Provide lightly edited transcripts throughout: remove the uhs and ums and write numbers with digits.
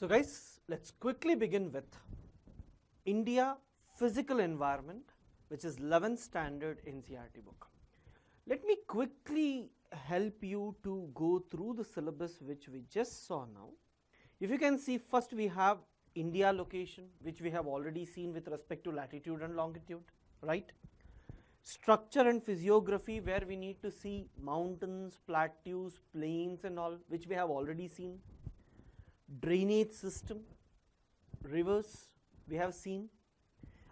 So guys, let's quickly begin with India Physical Environment, which is 11th standard NCERT book. Let me quickly help you to go through the syllabus which we just saw now. If you can see, first we have India location, which we have already seen with respect to latitude and longitude, right? Structure and physiography, where we need to see mountains, plateaus, plains and all, which we have already seen. Drainage system, rivers, we have seen.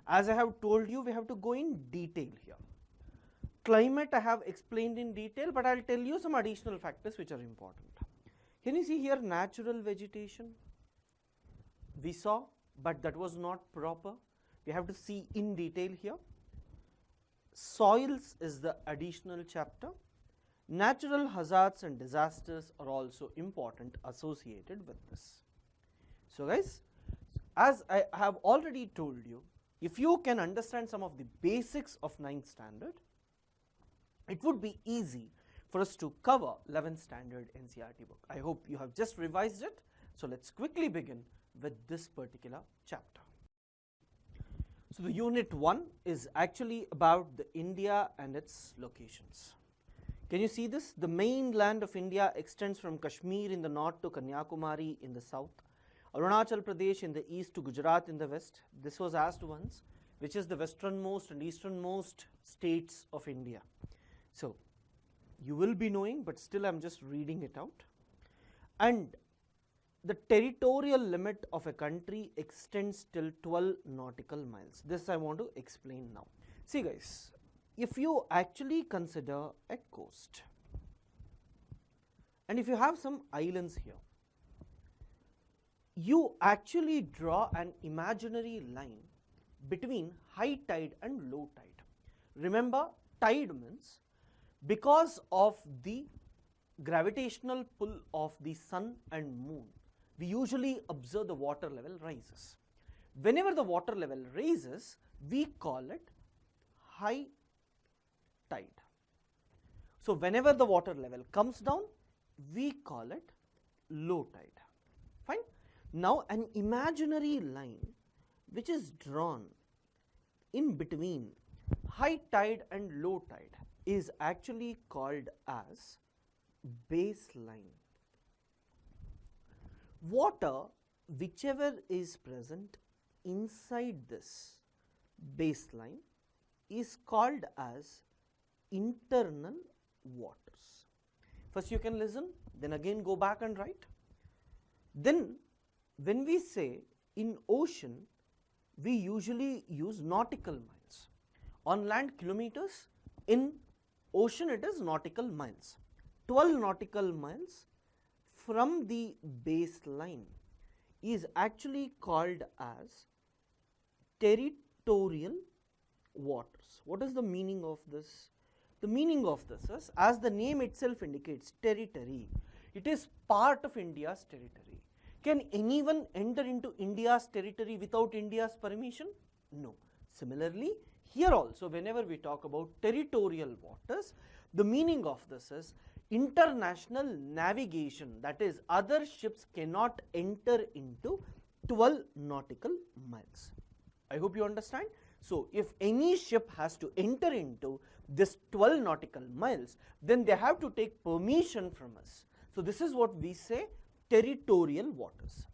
As I have told you, we have to go in detail here. Climate I have explained in detail, but I will tell you some additional factors which are important. Can you see here natural vegetation? We saw, but that was not proper. We have to see in detail here. Soils is the additional chapter. Natural hazards and disasters are also important associated with this. So guys, as I have already told you, if you can understand some of the basics of 9th standard, it would be easy for us to cover 11th standard NCERT book. I hope you have just revised it. So let's quickly begin with this particular chapter. So the unit 1 is actually about the India and its locations. Can you see this? The mainland of India extends from Kashmir in the north to Kanyakumari in the south, Arunachal Pradesh in the east to Gujarat in the west. This was asked once, which is the westernmost and easternmost states of India. So you will be knowing, but still I am just reading it out. And the territorial limit of a country extends till 12 nautical miles. This I want to explain now. See guys, if you actually consider a coast and if you have some islands here, you actually draw an imaginary line between high tide and low tide. Remember, tide means because of the gravitational pull of the sun and moon, we usually observe the water level rises. Whenever the water level rises, we call it high tide. So whenever the water level comes down, we call it low tide. Fine. Now an imaginary line which is drawn in between high tide and low tide is actually called as baseline. Water whichever is present inside this baseline is called as internal waters. First you can listen, then again go back and write. Then when we say in ocean, we usually use nautical miles. On land, kilometers. In ocean, it is nautical miles. 12 nautical miles from the baseline is actually called as territorial waters. What is the meaning of this? The meaning of this is, as the name itself indicates, territory. It is part of India's territory. Can anyone enter into India's territory without India's permission? No. Similarly, here also whenever we talk about territorial waters, the meaning of this is international navigation, that is other ships cannot enter into 12 nautical miles. I hope you understand. So if any ship has to enter into this 12 nautical miles, then they have to take permission from us. So this is what we say territorial waters.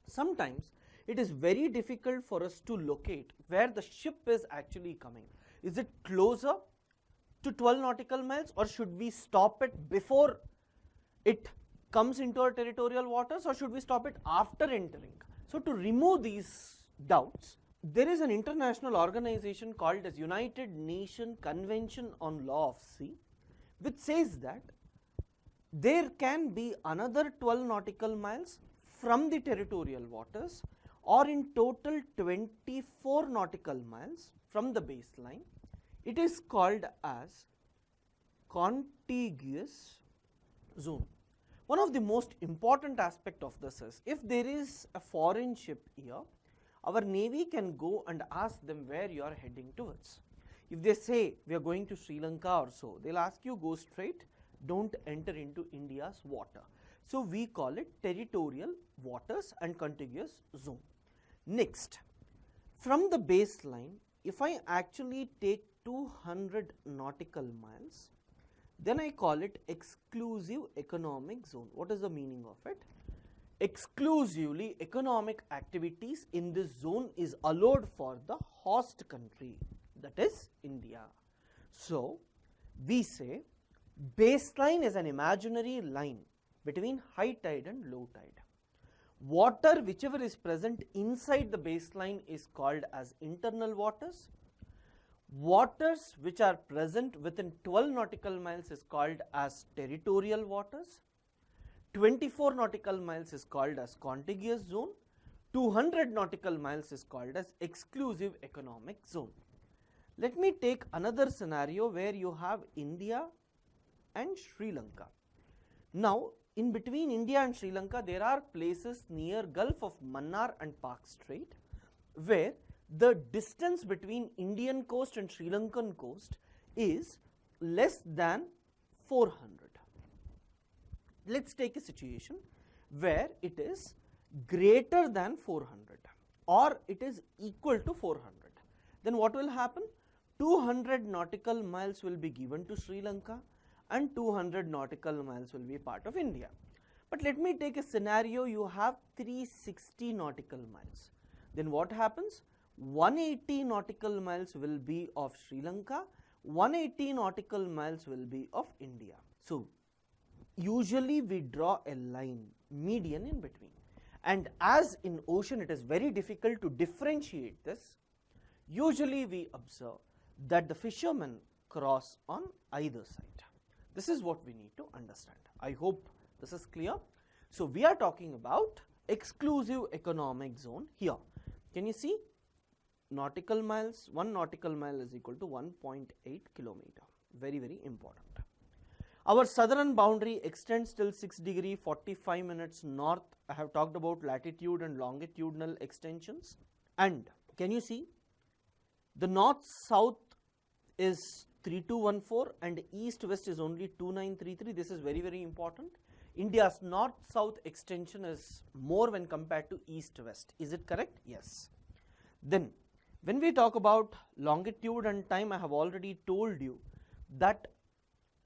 Sometimes it is very difficult for us to locate where the ship is actually coming. Is it closer to 12 nautical miles, or should we stop it before it comes into our territorial waters, or should we stop it after entering? So to remove these doubts, there is an international organization called as United Nations Convention on Law of Sea, which says that there can be another 12 nautical miles from the territorial waters, or in total 24 nautical miles from the baseline. It is called as contiguous zone. One of the most important aspect of this is, if there is a foreign ship here, our navy can go and ask them where you are heading towards. If they say we are going to Sri Lanka or so, they will ask you go straight, don't enter into India's water. So we call it territorial waters and contiguous zone. Next, from the baseline, if I actually take 200 nautical miles, then I call it exclusive economic zone. What is the meaning of it? Exclusively economic activities in this zone is allowed for the host country, that is India. So we say baseline is an imaginary line between high tide and low tide. Water whichever is present inside the baseline is called as internal waters. Waters which are present within 12 nautical miles is called as territorial waters. 24 nautical miles is called as contiguous zone. 200 nautical miles is called as exclusive economic zone. Let me take another scenario where you have India and Sri Lanka. Now, in between India and Sri Lanka, there are places near Gulf of Mannar and Pak Strait where the distance between Indian coast and Sri Lankan coast is less than 400. Let's take a situation where it is greater than 400 or it is equal to 400. Then what will happen? 200 nautical miles will be given to Sri Lanka and 200 nautical miles will be part of India. But let me take a scenario, you have 360 nautical miles. Then what happens? 180 nautical miles will be of Sri Lanka, 180 nautical miles will be of India. So usually we draw a line, median in between. And as in ocean it is very difficult to differentiate this, usually we observe that the fishermen cross on either side. This is what we need to understand. I hope this is clear. So we are talking about exclusive economic zone here. Can you see? Nautical miles, 1 nautical mile is equal to 1.8 kilometer. Very, very important. Our southern boundary extends till 6 degree 45 minutes north. I have talked about latitude and longitudinal extensions. And can you see? The north-south is 3214 and east-west is only 2933. This is very, very important. India's north-south extension is more when compared to east-west. Is it correct? Yes. Then, when we talk about longitude and time, I have already told you that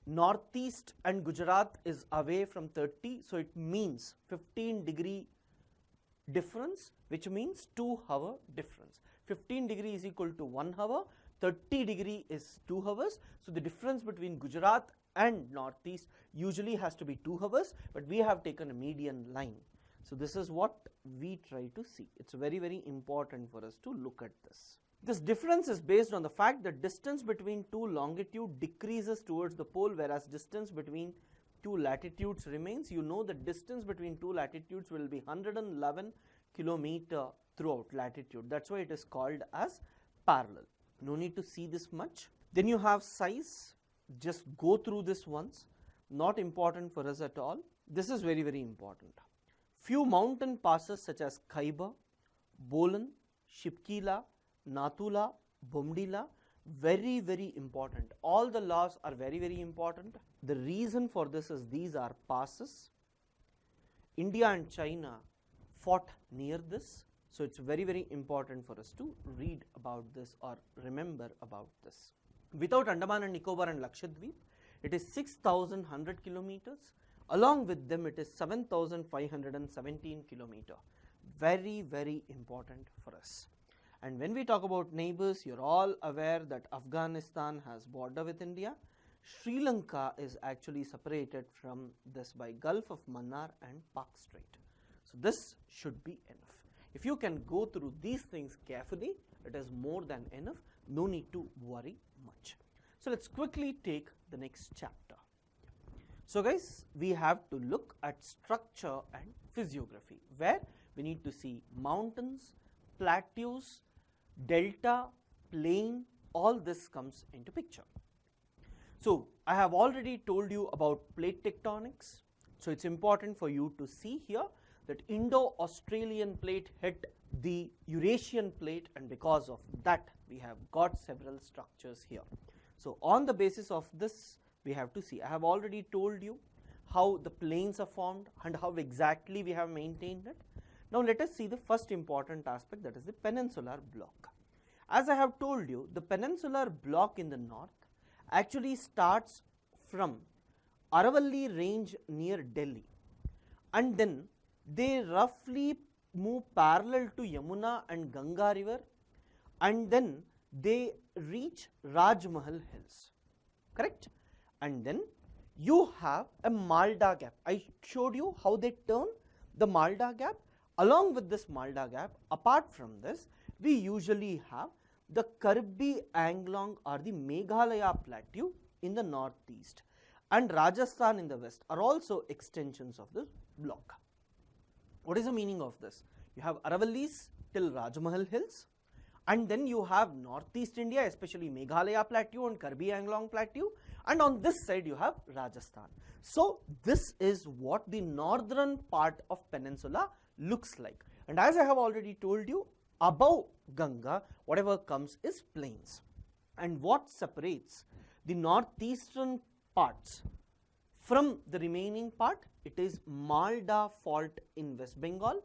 northeast and Gujarat is away from 30. So it means 15 degree difference, which means 2 hour difference. 15 degree is equal to 1 hour. 30 degree is 2 hours. So the difference between Gujarat and northeast usually has to be 2 hours, but we have taken a median line. So this is what we try to see. It's very, very important for us to look at this. This difference is based on the fact that distance between two longitude decreases towards the pole, whereas distance between two latitudes remains. You know the distance between two latitudes will be 111 kilometer throughout latitude. That's why it is called as parallel. No need to see this much. Then you have size. Just go through this once. Not important for us at all. This is very, very important. Few mountain passes such as Khyber, Bolan, Shipkila, Nathula, Bomdila, very, very important. All the laws are very, very important. The reason for this is these are passes. India and China fought near this. So it's very, very important for us to read about this or remember about this. Without Andaman and Nicobar and Lakshadweep, it is 6,100 kilometers. Along with them, it is 7,517 kilometers. Very, very important for us. And when we talk about neighbors, you're all aware that Afghanistan has border with India. Sri Lanka is actually separated from this by Gulf of Mannar and Pak Strait. So this should be enough. If you can go through these things carefully, it is more than enough. No need to worry much. So let's quickly take the next chapter. So guys, we have to look at structure and physiography, where we need to see mountains, plateaus, delta, plain, all this comes into picture. So I have already told you about plate tectonics. So it's important for you to see here that Indo-Australian plate hit the Eurasian plate, and because of that we have got several structures here. So on the basis of this, we have to see. I have already told you how the plains are formed and how exactly we have maintained it. Now let us see the first important aspect, that is the peninsular block. As I have told you, the peninsular block in the north actually starts from Aravalli range near Delhi, and then they roughly move parallel to Yamuna and Ganga river, and then they reach Rajmahal hills, correct? And then you have a Malda gap. I showed you how they turn the Malda gap. Along with this Malda gap, apart from this, we usually have the Karbi Anglong or the Meghalaya plateau in the northeast, and Rajasthan in the west are also extensions of this block. What is the meaning of this? You have Aravallis till Rajmahal hills, and then you have northeast India, especially Meghalaya plateau and Karbi Anglong plateau, and on this side you have Rajasthan. So this is what the northern part of peninsula looks like, and as I have already told you, above Ganga whatever comes is plains, and what separates the northeastern parts from the remaining part, it is Malda fault in West Bengal,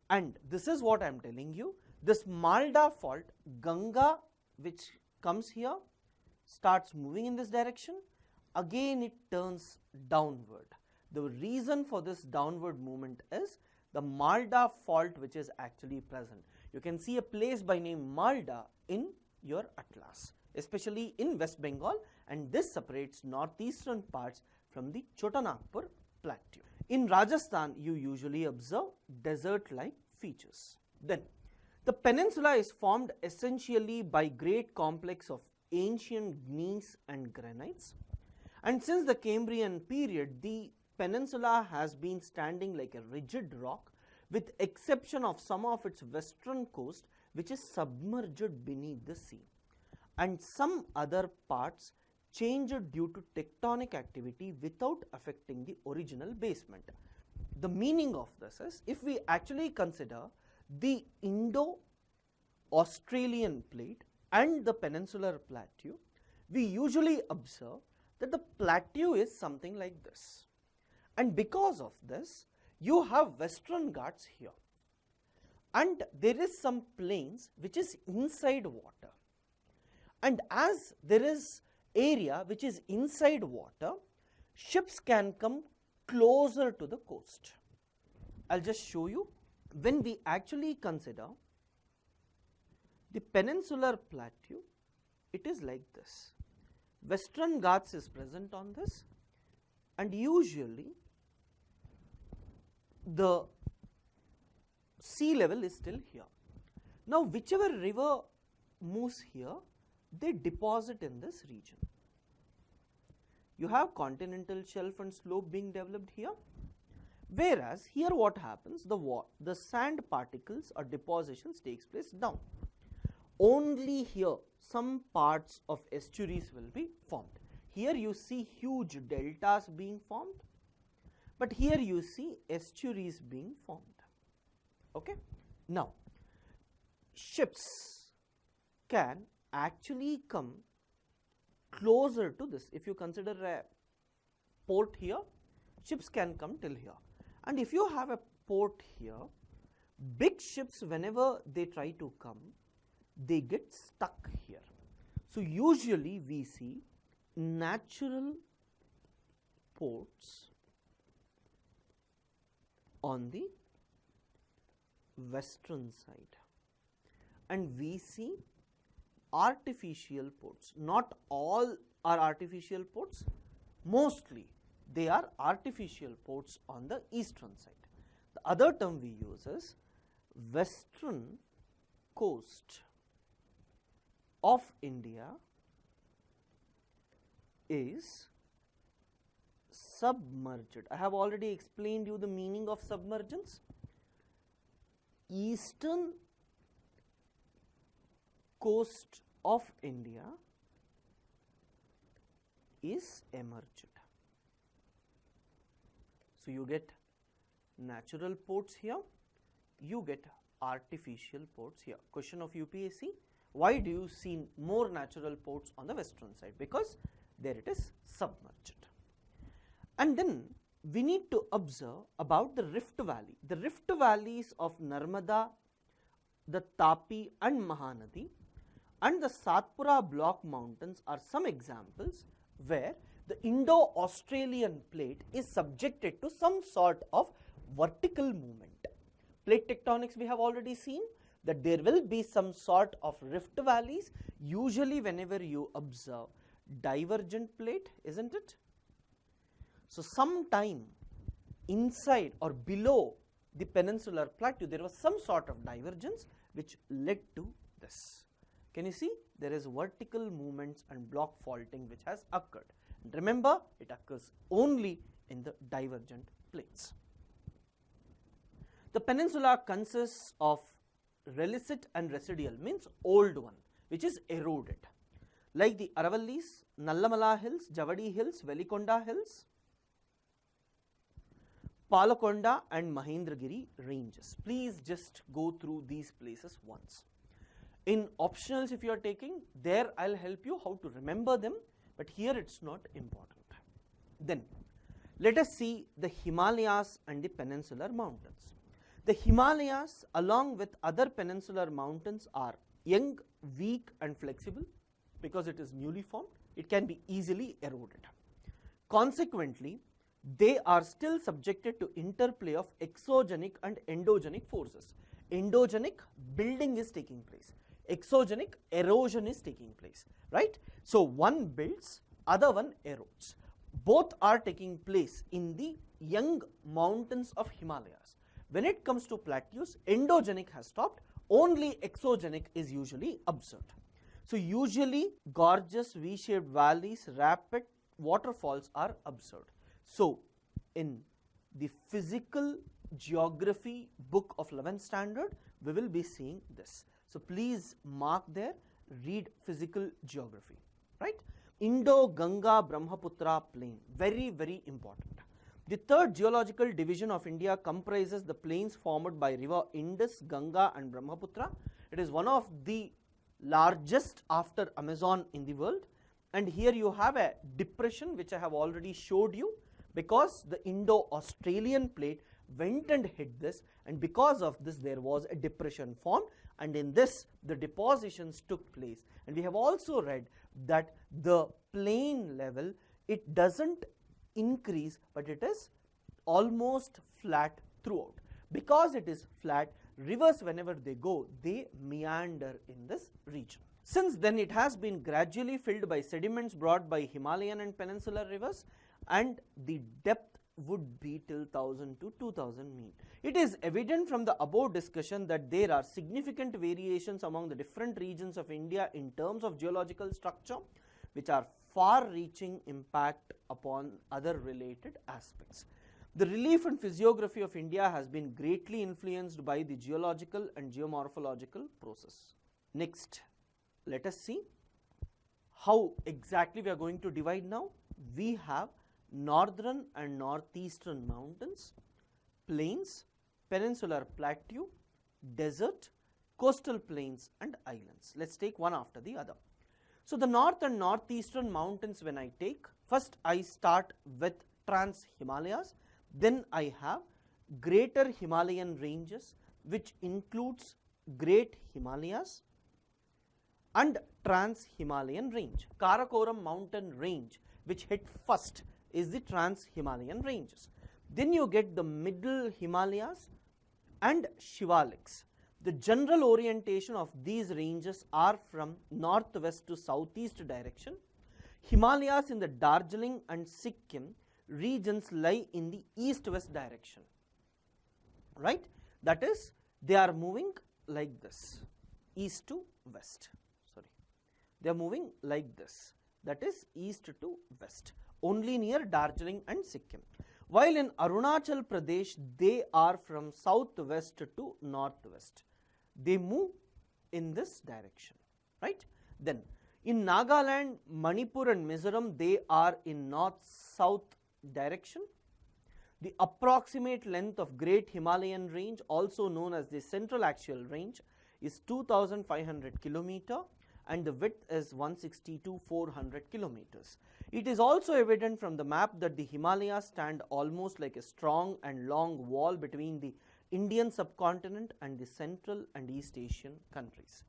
and this is what I am telling you. This Malda fault, Ganga which comes here starts moving in this direction, again it turns downward. The reason for this downward movement is the Malda fault which is actually present. You can see a place by name Malda in your atlas, especially in West Bengal, and this separates northeastern parts from the Chotanagpur plateau. In Rajasthan, you usually observe desert-like features. Then, the peninsula is formed essentially by great complex of ancient gneiss and granites, and since the Cambrian period, the peninsula has been standing like a rigid rock, with exception of some of its western coast which is submerged beneath the sea, and some other parts changed due to tectonic activity without affecting the original basement. The meaning of this is, if we actually consider the Indo-Australian plate and the peninsular plateau, we usually observe that the plateau is something like this, and because of this you have Western Ghats here, and there is some plains which is inside water, and as there is area which is inside water, ships can come closer to the coast. I will just show you. When we actually consider the peninsular plateau, it is like this. Western Ghats is present on this, and usually the sea level is still here. Now whichever river moves here, they deposit in this region. You have continental shelf and slope being developed here, whereas here what happens, the sand particles or depositions takes place down. Only here some parts of estuaries will be formed. Here you see huge deltas being formed, but here you see estuaries being formed. Okay. Now ships can actually come closer to this. If you consider a port here, ships can come till here, and if you have a port here, big ships whenever they try to come, they get stuck here. So usually we see natural ports on the western side, and we see artificial ports. Not all are artificial ports, mostly they are artificial ports on the eastern side. The other term we use is western coast of India is submerged. I have already explained you the meaning of submergence. Eastern coast of India is emerged. So you get natural ports here, you get artificial ports here. Question of UPSC: why do you see more natural ports on the western side? Because there it is submerged. And then we need to observe about the Rift Valley. The Rift Valleys of Narmada, the Tapi and Mahanadi and the Satpura Block Mountains are some examples where the Indo-Australian plate is subjected to some sort of vertical movement. Plate tectonics we have already seen that there will be some sort of rift valleys usually whenever you observe divergent plate, isn't it? So, sometime inside or below the peninsular plateau there was some sort of divergence which led to this. Can you see? There is vertical movements and block faulting which has occurred. And remember, it occurs only in the divergent plates. The peninsula consists of relicit and residual, means old one, which is eroded, like the Aravallis, Nallamala Hills, Javadi Hills, Velikonda Hills, Palakonda and Mahendragiri ranges. Please just go through these places once. In optionals if you are taking, there I will help you how to remember them, but here it is not important. Then let us see the Himalayas and the peninsular mountains. The Himalayas along with other peninsular mountains are young, weak and flexible because it is newly formed. It can be easily eroded. Consequently, they are still subjected to interplay of exogenic and endogenic forces. Endogenic, building is taking place. Exogenic, erosion is taking place, right? So, one builds, other one erodes. Both are taking place in the young mountains of Himalayas. When it comes to plateaus, endogenic has stopped, only exogenic is usually observed. So, usually gorgeous V-shaped valleys, rapid waterfalls are observed. So, in the physical geography book of 11th standard, we will be seeing this. So, please mark there, read physical geography, right? Indo-Ganga Brahmaputra plain, very, very important. The third geological division of India comprises the plains formed by river Indus, Ganga and Brahmaputra. It is one of the largest after Amazon in the world, and here you have a depression which I have already showed you, because the Indo-Australian plate went and hit this, and because of this there was a depression formed, and in this the depositions took place. And we have also read that the plain level, it doesn't increase but it is almost flat throughout. Because it is flat, rivers whenever they go, they meander in this region. Since then it has been gradually filled by sediments brought by Himalayan and peninsular rivers, and the depth would be till 1000 to 2000 mean. It is evident from the above discussion that there are significant variations among the different regions of India in terms of geological structure, which are far-reaching impact upon other related aspects. The relief and physiography of India has been greatly influenced by the geological and geomorphological process. Next, let us see how exactly we are going to divide now. We have northern and northeastern mountains, plains, peninsular plateau, desert, coastal plains and islands. Let us take one after the other. So, the north and northeastern mountains when I take, first I start with Trans-Himalayas, then I have Greater Himalayan ranges which includes Great Himalayas and Trans-Himalayan range. Karakoram mountain range which hit first is the Trans-Himalayan ranges. Then you get the Middle Himalayas and Shivaliks. The general orientation of these ranges are from northwest to southeast direction. Himalayas in the Darjeeling and Sikkim regions lie in the east-west direction, right? That is, they are moving like this, east to west, they are moving like this, that is east to west, only near Darjeeling and Sikkim. While in Arunachal Pradesh, they are from southwest to northwest. They move in this direction, right? Then in Nagaland, Manipur and Mizoram, they are in north-south direction. The approximate length of Great Himalayan range, also known as the Central Axial Range, is 2500 km, and the width is 160 to 400 kilometers. It is also evident from the map that the Himalayas stand almost like a strong and long wall between the Indian subcontinent and the Central and East Asian countries.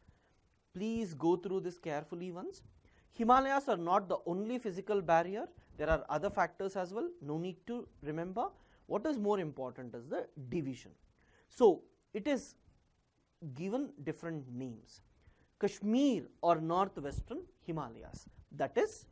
Please go through this carefully once. Himalayas are not the only physical barrier. There are other factors as well. No need to remember. What is more important is the division. So, it is given different names. Kashmir or northwestern Himalayas. That is,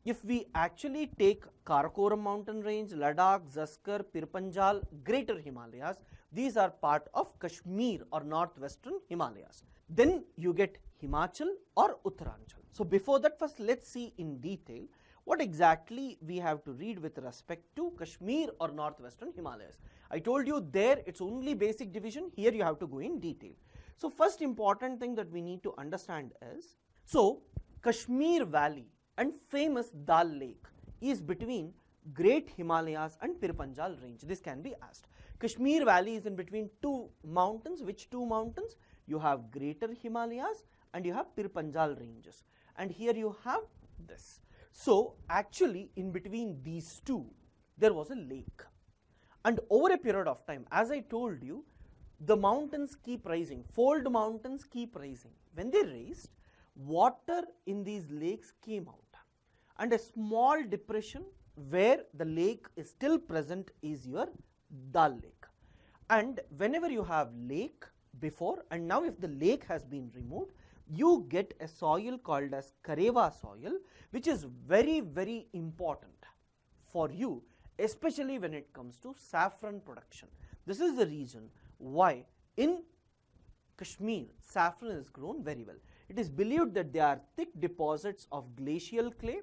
if we actually take Karakoram mountain range, Ladakh, Zaskar, Pir Panjal, Greater Himalayas, these are part of Kashmir or northwestern Himalayas. Then you get Himachal or Uttaranchal. So before that, first let's see in detail what exactly we have to read with respect to Kashmir or northwestern Himalayas. I told you there it's only basic division, here you have to go in detail. So first important thing that we need to understand is, so Kashmir Valley and famous Dal Lake is between Great Himalayas and Pir Panjal range. This can be asked. Kashmir Valley is in between two mountains. Which two mountains? You have Greater Himalayas and you have Pir Panjal ranges. And here you have this. So actually in between these two, there was a lake. And over a period of time, as I told you, the mountains keep rising. Fold mountains keep rising. When they raised, water in these lakes came out. And a small depression where the lake is still present is your Dal Lake. And whenever you have lake before and now if the lake has been removed, you get a soil called as Karewa soil, which is very, very important for you, especially when it comes to saffron production. This is the reason why in Kashmir saffron is grown very well. It is believed that they are thick deposits of glacial clay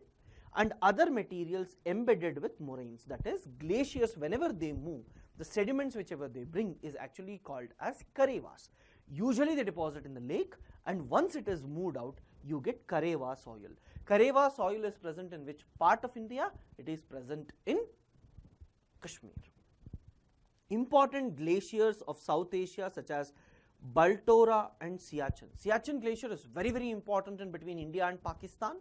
and other materials embedded with moraines. That is, glaciers, whenever they move, the sediments whichever they bring is actually called as Karevas. Usually they deposit in the lake, and once it is moved out, you get Karewa soil. Karewa soil is present in which part of India? It is present in Kashmir. Important glaciers of South Asia such as Baltora and Siachen. Siachen glacier is very, very important in between India and Pakistan.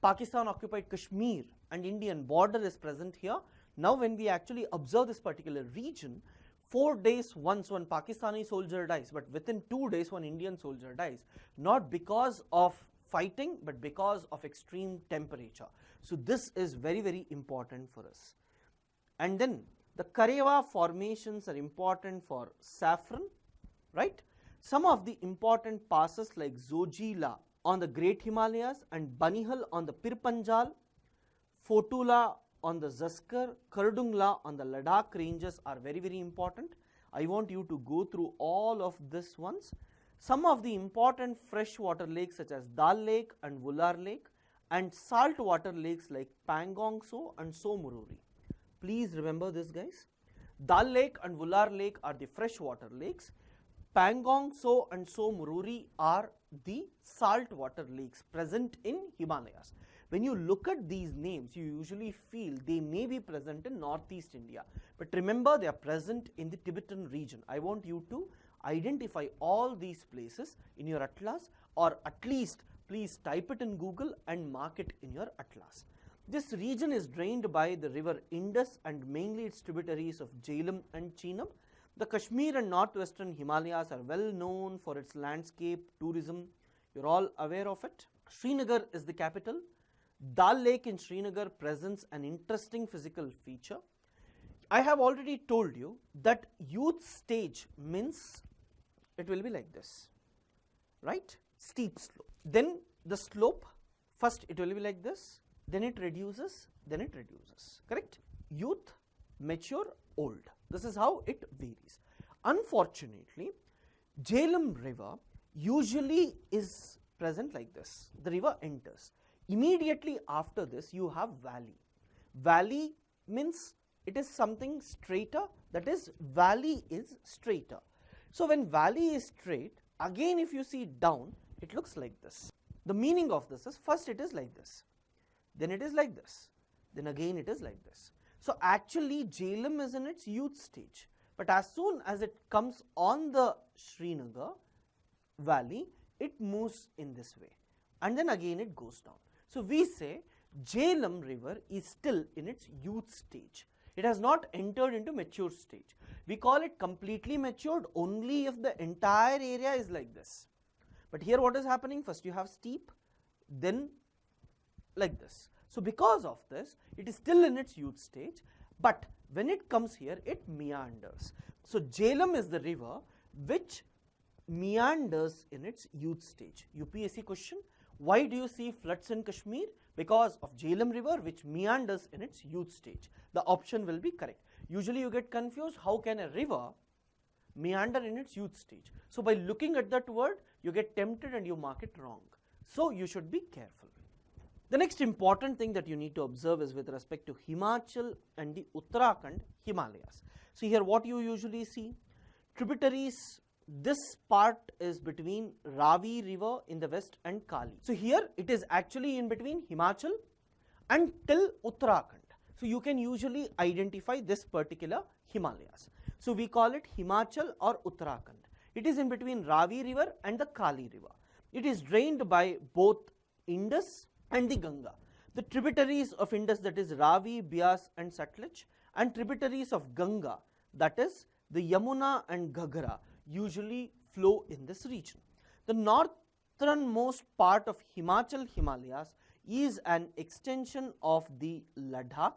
Pakistan occupied Kashmir and Indian border is present here. Now when we actually observe this particular region, 4 days once one Pakistani soldier dies, but within 2 days one Indian soldier dies, not because of fighting but because of extreme temperature. So this is very, very important for us. And then the Karewa formations are important for saffron, right? Some of the important passes like Zojila on the Great Himalayas and Banihal on the Pir Panjal, Fotula on the Zaskar, Kardungla on the Ladakh ranges are very, very important. I want you to go through all of this once. Some of the important freshwater lakes such as Dal Lake and Vular Lake and saltwater lakes like Pangong So and Somururi. Please remember this, guys. Dal Lake and Vular Lake are the freshwater lakes. Pangong So and Somururi are the saltwater lakes present in Himalayas. When you look at these names, you usually feel they may be present in Northeast India. But remember, they are present in the Tibetan region. I want you to identify all these places in your atlas, or at least please type it in Google and mark it in your atlas. This region is drained by the river Indus and mainly its tributaries of Jhelum and Chenab. The Kashmir and northwestern Himalayas are well known for its landscape, tourism. You're all aware of it. Srinagar is the capital. Dal Lake in Srinagar presents an interesting physical feature. I have already told you that youth stage means it will be like this, right? Steep slope. Then the slope, first it will be like this, then it reduces, correct? Youth, mature, old. This is how it varies. Unfortunately, Jhelum river usually is present like this. The river enters. Immediately after this, you have valley. Valley means it is something straighter, that is, valley is straighter. So when valley is straight, again if you see down, it looks like this. The meaning of this is, first it is like this, then it is like this, then again it is like this. So actually Jhelum is in its youth stage, but as soon as it comes on the Srinagar valley, it moves in this way. and then again it goes down. So we say Jhelum river is still in its youth stage. It has not entered into mature stage. We call it completely matured only if the entire area is like this. But here what is happening? First you have steep, then like this. So because of this, it is still in its youth stage, but when it comes here, it meanders. So Jhelum is the river which meanders in its youth stage. UPSC question, why do you see floods in Kashmir? Because of Jhelum river which meanders in its youth stage. The option will be correct. Usually you get confused, how can a river meander in its youth stage? So by looking at that word, you get tempted and you mark it wrong. So you should be careful. The next important thing that you need to observe is with respect to Himachal and the Uttarakhand Himalayas. So here what you usually see, tributaries, this part is between Ravi river in the west and Kali. So here it is actually in between Himachal and till Uttarakhand. So you can usually identify this particular Himalayas. So we call it Himachal or Uttarakhand. It is in between Ravi river and the Kali river. It is drained by both Indus and the Ganga. The tributaries of Indus, that is Ravi, Beas and Sutlej, and tributaries of Ganga, that is the Yamuna and Ghaghra, usually flow in this region. The northernmost part of Himachal Himalayas is an extension of the Ladakh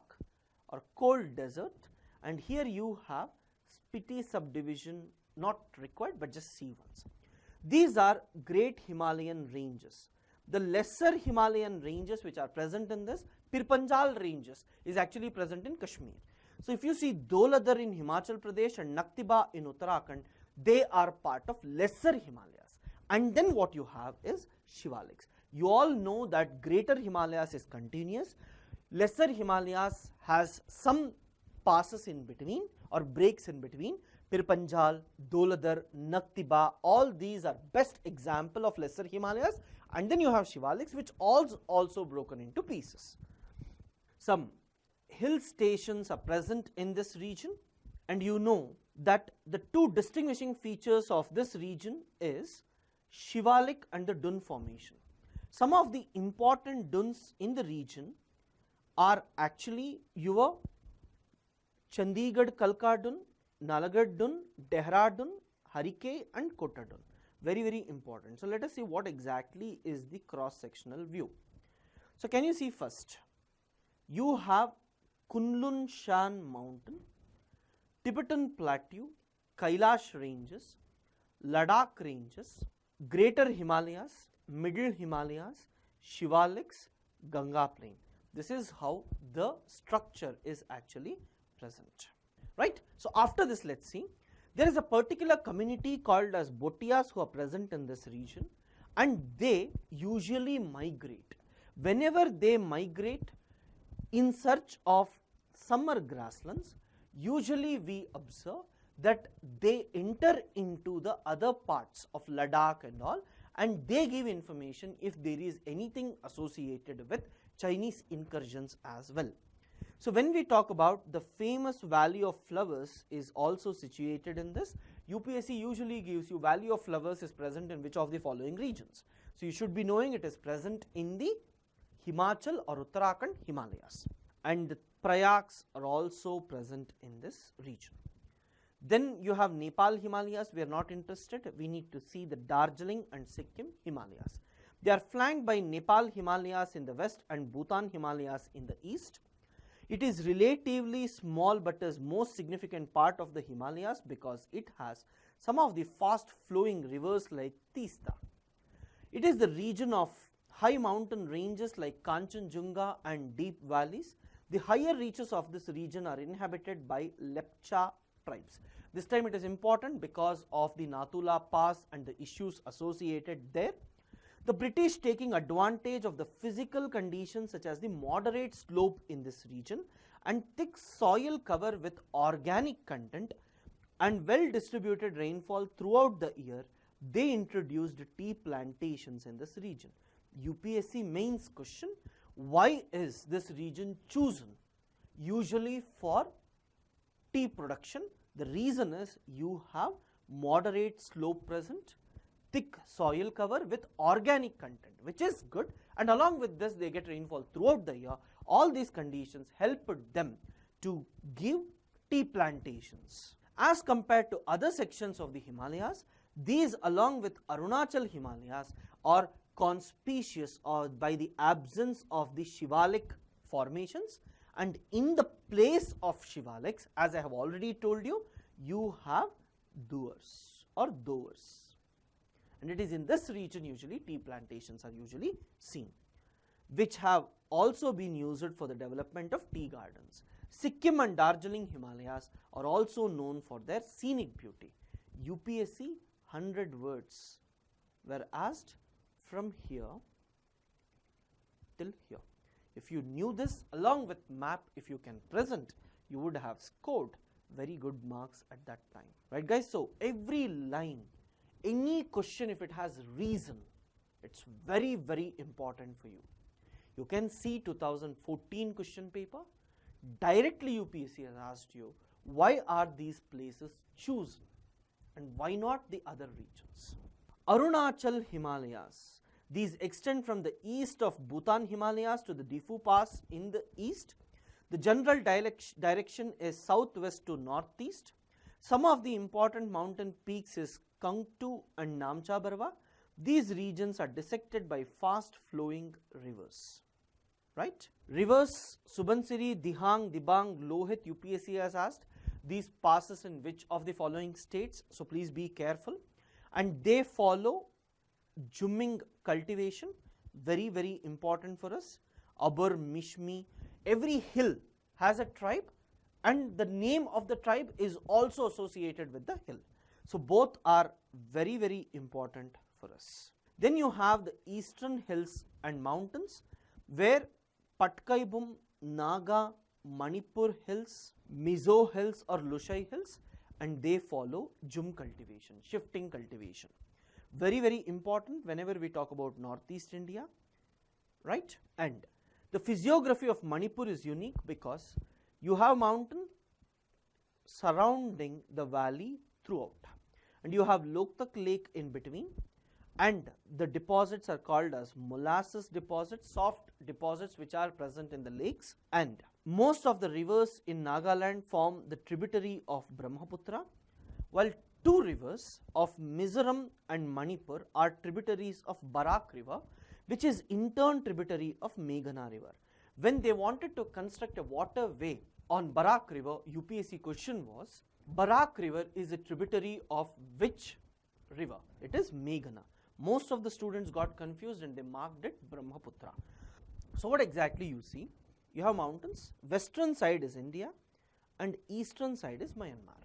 or cold desert, and here you have Spiti subdivision, not required but just see once. These are great Himalayan ranges. The lesser Himalayan ranges which are present in this, Pirpanjal ranges, is actually present in Kashmir. So if you see Doladar in Himachal Pradesh and Naktiba in Uttarakhand, they are part of lesser Himalayas. And then what you have is Shivaliks. You all know that greater Himalayas is continuous. Lesser Himalayas has some passes in between or breaks in between. Pirpanjal, Doladar, Naktiba, all these are best example of lesser Himalayas. And then you have Shivaliks which also broken into pieces. Some hill stations are present in this region, and you know that the two distinguishing features of this region is Shivalik and the Dun formation. Some of the important duns in the region are actually your Chandigarh Kalka Dun, Nalagarh Dun, Dehra Dun, Harike and Kota Dun. Very, very important. So let us see what exactly is the cross-sectional view. So can you see first, you have Kunlun Shan mountain, Tibetan plateau, Kailash ranges, Ladakh ranges, Greater Himalayas, Middle Himalayas, Shivaliks, Ganga plain. This is how the structure is actually present, right? So after this, let's see. There is a particular community called as Bhotias who are present in this region, and they usually migrate. Whenever they migrate in search of summer grasslands, usually we observe that they enter into the other parts of Ladakh and all, and they give information if there is anything associated with Chinese incursions as well. So when we talk about the famous Valley of Flowers is also situated in this, UPSC usually gives you Valley of Flowers is present in which of the following regions. So you should be knowing it is present in the Himachal or Uttarakhand Himalayas, and the Prayags are also present in this region. Then you have Nepal Himalayas, we are not interested, we need to see the Darjeeling and Sikkim Himalayas. They are flanked by Nepal Himalayas in the west and Bhutan Himalayas in the east. It is relatively small but is most significant part of the Himalayas because it has some of the fast flowing rivers like Teesta. It is the region of high mountain ranges like Kanchenjunga and deep valleys. The higher reaches of this region are inhabited by Lepcha tribes. This time it is important because of the Nathula Pass and the issues associated there. The British, taking advantage of the physical conditions such as the moderate slope in this region and thick soil cover with organic content and well distributed rainfall throughout the year, they introduced tea plantations in this region. UPSC mains question, why is this region chosen usually for tea production? The reason is you have moderate slope present, thick soil cover with organic content, which is good, and along with this they get rainfall throughout the year. All these conditions helped them to give tea plantations. As compared to other sections of the Himalayas, these along with Arunachal Himalayas are conspicuous or by the absence of the Shivalik formations, and in the place of Shivaliks, as I have already told you, you have duars or doors, and it is in this region usually tea plantations are usually seen, which have also been used for the development of tea gardens. Sikkim and Darjeeling Himalayas are also known for their scenic beauty. UPSC 100 words were asked from here till here. If you knew this along with map, if you can present, you would have scored very good marks at that time. Right guys, so every line, any question if it has reason, it's very, very important for you. You can see 2014 question paper, directly UPSC has asked you, why are these places chosen and why not the other regions? Arunachal Himalayas, these extend from the east of Bhutan Himalayas to the Difu Pass in the east. The general direction is southwest to northeast. Some of the important mountain peaks is Kangtu and Namcha Barwa. These regions are dissected by fast flowing rivers. Right? Rivers Subansiri, Dihang, Dibang, Lohit, UPSC has asked these passes in which of the following states, so please be careful, and they follow Jumming cultivation, very, very important for us. Abur, Mishmi, every hill has a tribe and the name of the tribe is also associated with the hill. So both are very, very important for us. Then you have the eastern hills and mountains where Patkaibum, Naga, Manipur hills, Mizo hills or Lushai hills, and they follow Jum cultivation, shifting cultivation. Very, very important whenever we talk about Northeast India, right? And the physiography of Manipur is unique because you have mountain surrounding the valley throughout, and you have Loktak Lake in between, and the deposits are called as molasses deposits, soft deposits which are present in the lakes, and most of the rivers in Nagaland form the tributary of Brahmaputra, while two rivers of Mizoram and Manipur are tributaries of Barak River, which is in turn tributary of Meghna River. When they wanted to construct a waterway on Barak River, UPSC question was, Barak River is a tributary of which river? It is Meghna. Most of the students got confused and they marked it Brahmaputra. So what exactly you see? You have mountains, western side is India and eastern side is Myanmar.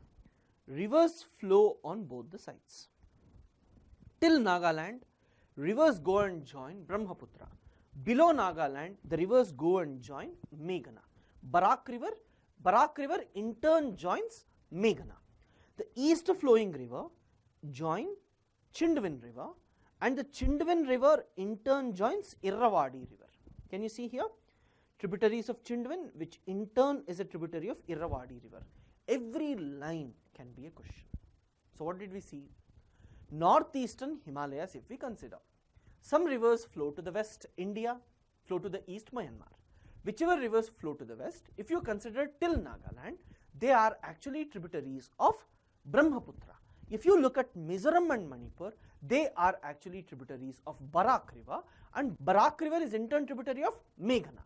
Rivers flow on both the sides. Till Nagaland, rivers go and join Brahmaputra. Below Nagaland, the rivers go and join Meghna. Barak River in turn joins Meghna. The east flowing river join Chindwin River, and the Chindwin River in turn joins Irrawaddy River. Can you see here? Tributaries of Chindwin, which in turn is a tributary of Irrawaddy River. Every line can be a question. So what did we see? Northeastern Himalayas, if we consider, some rivers flow to the west India, flow to the east Myanmar. Whichever rivers flow to the west, if you consider till Nagaland, they are actually tributaries of Brahmaputra. If you look at Mizoram and Manipur, they are actually tributaries of Barak River, and Barak River is in turn tributary of Meghna.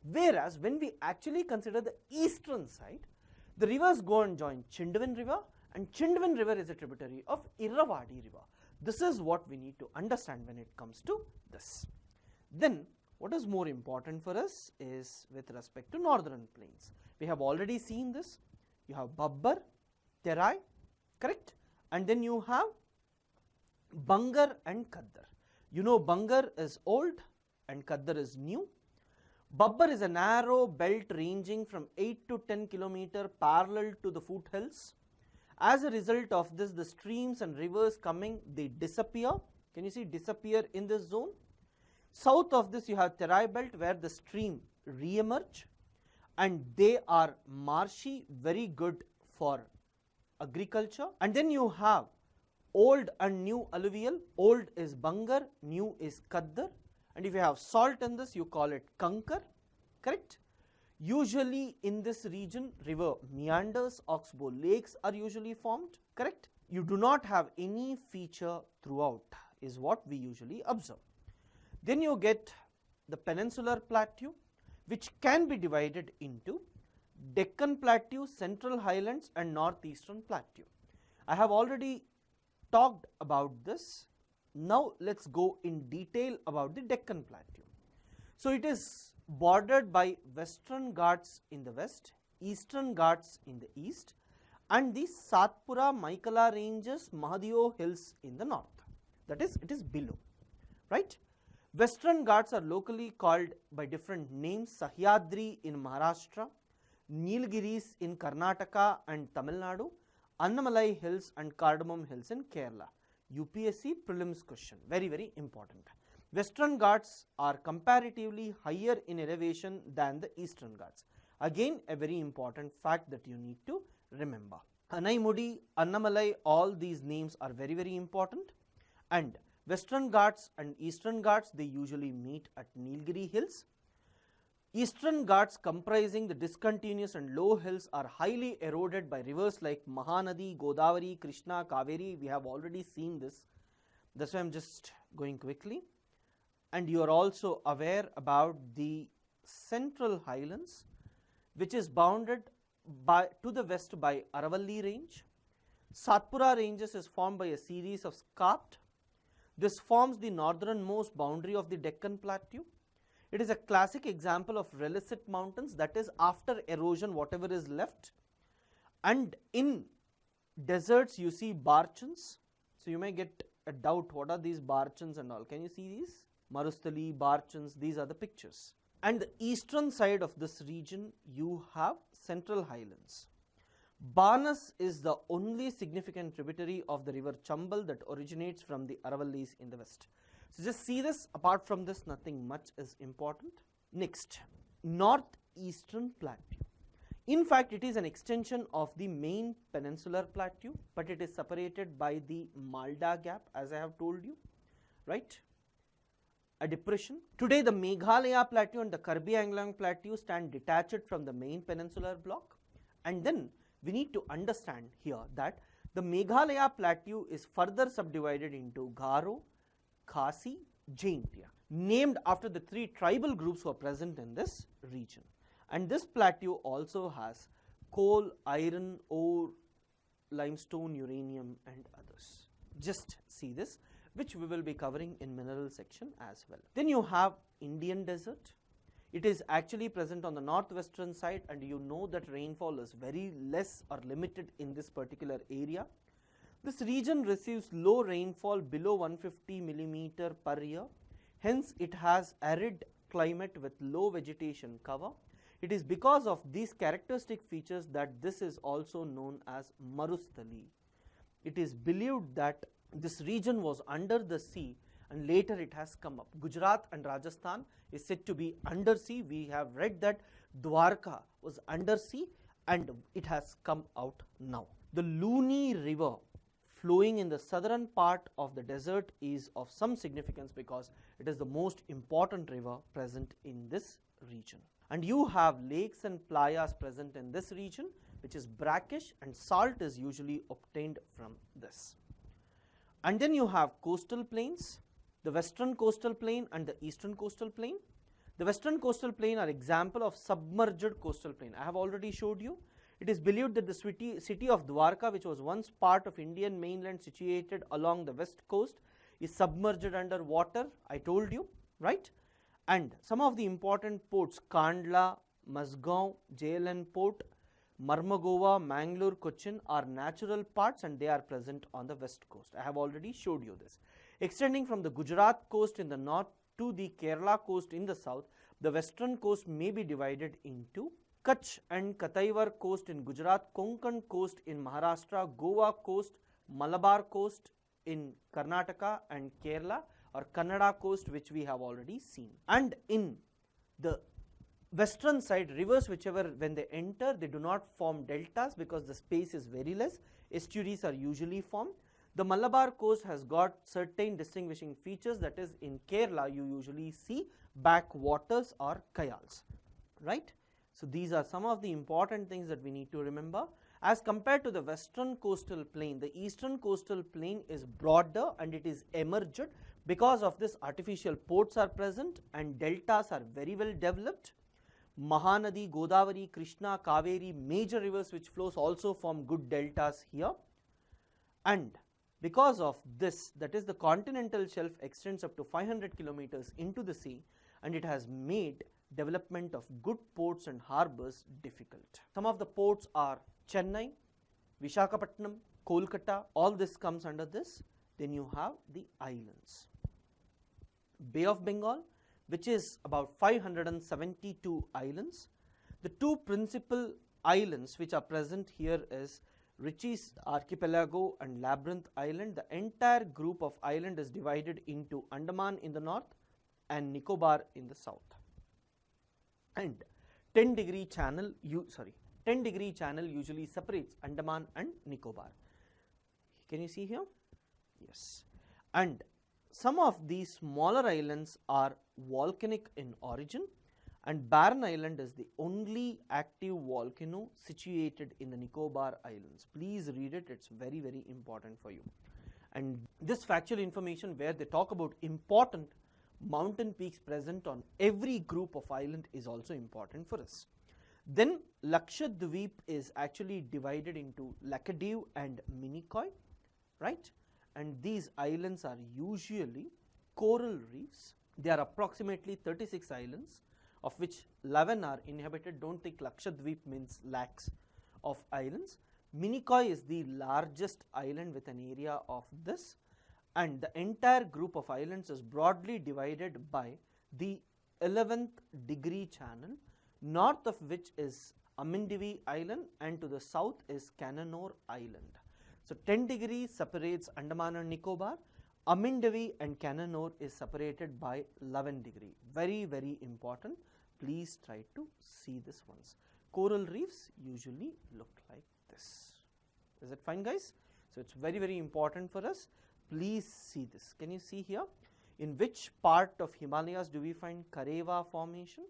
Whereas when we actually consider the eastern side, the rivers go and join Chindwin River, and Chindwin River is a tributary of Irrawaddy River. This is what we need to understand when it comes to this. Then what is more important for us is with respect to northern plains. We have already seen this. You have Babbar, Terai, correct? And then you have Bangar and Kaddar. You know Bangar is old and Kaddar is new. Babbar is a narrow belt ranging from 8 to 10 km parallel to the foothills. As a result of this, the streams and rivers coming, they disappear. Can you see disappear in this zone? South of this you have Terai belt where the stream re-emerge, and they are marshy, very good for agriculture. And then you have old and new alluvial. Old is Bangar, new is Kaddar, and if you have salt in this, you call it Kankar, correct? Usually in this region, river meanders, oxbow lakes are usually formed, correct? You do not have any feature throughout is what we usually observe. Then you get the peninsular plateau, which can be divided into Deccan Plateau, Central Highlands and Northeastern Plateau. I have already talked about this. Now let us go in detail about the Deccan Plateau. So it is bordered by Western Ghats in the west, Eastern Ghats in the east, and the Satpura Maikala ranges, Mahadeo hills in the north. That is, it is below, right? Western Ghats are locally called by different names: Sahyadri in Maharashtra, Nilgiris in Karnataka and Tamil Nadu, Annamalai hills and Cardamom hills in Kerala. UPSC prelims question, very, very important. Western Ghats are comparatively higher in elevation than the Eastern Ghats. Again, a very important fact that you need to remember. Anaimudi, Annamalai, all these names are very, very important, and Western Ghats and Eastern Ghats, they usually meet at Nilgiri hills. Eastern Ghats, comprising the discontinuous and low hills, are highly eroded by rivers like Mahanadi, Godavari, Krishna, Kaveri. We have already seen this. That's why I am just going quickly. And you are also aware about the Central Highlands, which is bounded to the west by Aravalli range. Satpura ranges is formed by a series of scarps. This forms the northernmost boundary of the Deccan Plateau. It is a classic example of Relict mountains, that is, after erosion whatever is left. And in deserts you see barchans. So you may get a doubt, what are these barchans and all? Can you see these? Marustali, barchans, these are the pictures. And the eastern side of this region you have Central Highlands. Banas is the only significant tributary of the river Chambal that originates from the Aravallis in the west. So just see this, apart from this nothing much is important. Next, Northeastern Plateau. In fact, it is an extension of the main peninsular plateau, but it is separated by the Malda Gap, as I have told you, right? A depression. Today the Meghalaya Plateau and the Karbi Anglong Plateau stand detached from the main peninsular block, and then we need to understand here that the Meghalaya Plateau is further subdivided into Garo, Khasi, Jaintia, named after the three tribal groups who are present in this region. And this plateau also has coal, iron, ore, limestone, uranium and others. Just see this, which we will be covering in mineral section as well. Then you have Indian desert. It is actually present on the northwestern side, and you know that rainfall is very less or limited in this particular area. This region receives low rainfall below 150 millimeter per year. Hence, it has arid climate with low vegetation cover. It is because of these characteristic features that this is also known as Marustali. It is believed that this region was under the sea and later it has come up. Gujarat and Rajasthan is said to be under sea. We have read that Dwarka was under sea and it has come out now. The Luni river flowing in the southern part of the desert is of some significance because it is the most important river present in this region. And you have lakes and playas present in this region, which is brackish, and salt is usually obtained from this. And then you have coastal plains, the western coastal plain and the eastern coastal plain. The western coastal plain are example of submerged coastal plain. I have already showed you. It is believed that the city of Dwarka, which was once part of Indian mainland situated along the west coast, is submerged under water. I told you, right? And some of the important ports, Kandla, Mazgaon, JLN Port, Marmagova, Mangalore, Cochin, are natural parts and they are present on the west coast. I have already showed you this. Extending from the Gujarat coast in the north to the Kerala coast in the south, the western coast may be divided into Kutch and Kataivar coast in Gujarat, Konkan coast in Maharashtra, Goa coast, Malabar coast in Karnataka and Kerala, or Kannada coast, which we have already seen. And in the western side, rivers whichever when they enter, they do not form deltas because the space is very less. Estuaries are usually formed. The Malabar coast has got certain distinguishing features, that is, in Kerala you usually see backwaters or kayals, right. So these are some of the important things that we need to remember. As compared to the western coastal plain, the eastern coastal plain is broader and it is emerged. Because of this, artificial ports are present and deltas are very well developed. Mahanadi, Godavari, Krishna, Kaveri, major rivers which flows also form good deltas here. And because of this, that is, the continental shelf extends up to 500 kilometers into the sea, and it has made development of good ports and harbors difficult. Some of the ports are Chennai, Visakhapatnam, Kolkata, all this comes under this. Then you have the islands. Bay of Bengal, which is about 572 islands. The two principal islands which are present here is Ritchie's Archipelago and Labyrinth Island. The entire group of island is divided into Andaman in the north and Nicobar in the south. And 10-degree channel usually separates Andaman and Nicobar. Can you see here? Yes. And some of these smaller islands are volcanic in origin, and Barren Island is the only active volcano situated in the Nicobar Islands. Please read it, it's very, very important for you. And this factual information where they talk about important mountain peaks present on every group of island is also important for us. Then Lakshadweep is actually divided into Lakadiv and Minicoy, right? And these islands are usually coral reefs. There are approximately 36 islands, of which 11 are inhabited. Don't think Lakshadweep means lakhs of islands. Minicoy is the largest island with an area of this, and the entire group of islands is broadly divided by the 11th degree channel, north of which is Amindivi Island and to the south is Cananore Island. So 10 degrees separates Andaman and Nicobar. Amindivi and Cananore is separated by 11 degree. Very, very important. Please try to see this once. Coral reefs usually look like this. Is it fine, guys? So it's very, very important for us. Please see this. Can you see here? In which part of Himalayas do we find Kareva formation?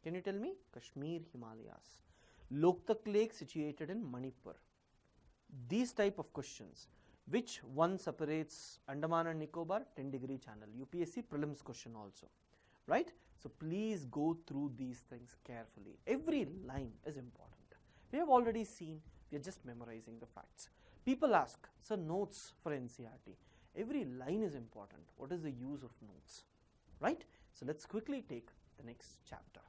Can you tell me? Kashmir Himalayas. Loktak Lake situated in Manipur. These type of questions. Which one separates Andaman and Nicobar? 10-degree channel. UPSC prelims question also. Right? So please go through these things carefully. Every line is important. We have already seen, we are just memorizing the facts. People ask, sir, notes for NCERT. Every line is important. What is the use of notes? Right? So let's quickly take the next chapter.